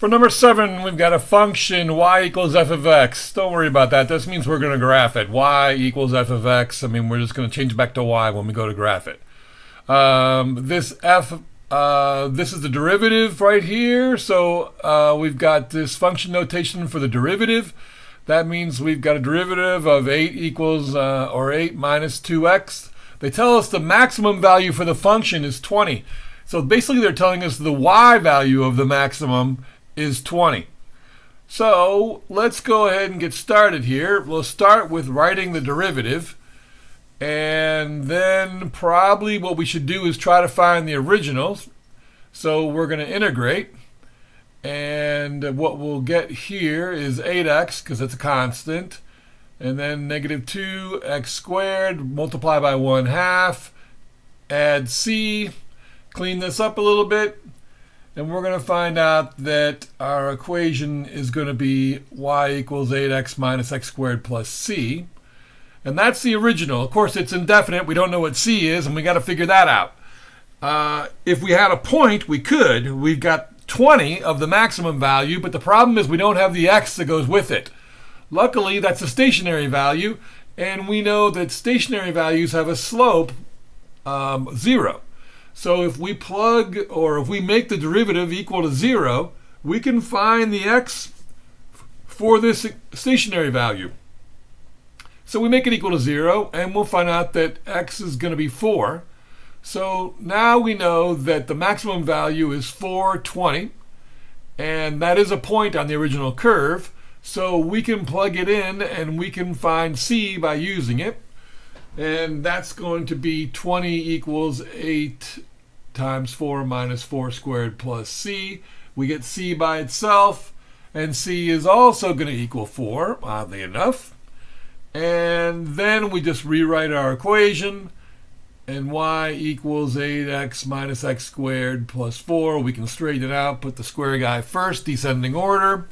For number 7, we've got a function y equals f of x. Don't worry about that. This means we're going to graph it. Y equals f of x. I mean, we're just going to change back to y when we go to graph it. This is the derivative right here. So we've got this function notation for the derivative. That means we've got a derivative of 8 equals, or 8 minus 2x. They tell us the maximum value for the function is 20. So basically they're telling us the y value of the maximum is 20. So let's go ahead and get started here. We'll start with writing the derivative, and then probably what we should do is try to find the originals. So we're going to integrate, and what we'll get here is 8x, because it's a constant, and then negative 2x squared, multiply by 1/2, add c, clean this up a little bit, and we're going to find out that our equation is going to be y equals 8x minus x squared plus c. And that's the original. Of course, it's indefinite. We don't know what c is, and we got to figure that out. If we had a point, we could. We've got 20 of the maximum value, but the problem is we don't have the x that goes with it. Luckily, that's a stationary value, and we know that stationary values have a slope 0. So if we plug, or if we make the derivative equal to 0, we can find the x for this stationary value. So we make it equal to 0, and we'll find out that x is going to be 4. So now we know that the maximum value is 420, and that is a point on the original curve. So we can plug it in, and we can find c by using it. And that's going to be 20 equals 8 times 4 minus 4 squared plus c. We get c by itself, and c is also going to equal 4, oddly enough. And then we just rewrite our equation, and y equals 8x minus x squared plus 4. We can straighten it out, put the square guy first, descending order.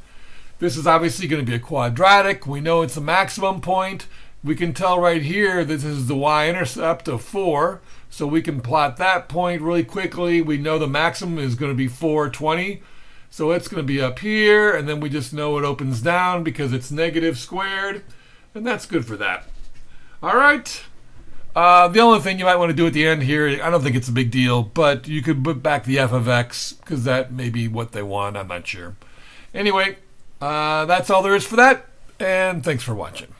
This is obviously going to be a quadratic. We know it's a maximum point. We can tell right here this is the y-intercept of 4, so we can plot that point really quickly. We know the maximum is going to be 420, so it's going to be up here, and then we just know it opens down because it's negative squared, and that's good for that. All right. The only thing you might want to do at the end here, I don't think it's a big deal, but you could put back the f of x, because that may be what they want. I'm not sure. Anyway, that's all there is for that, and thanks for watching.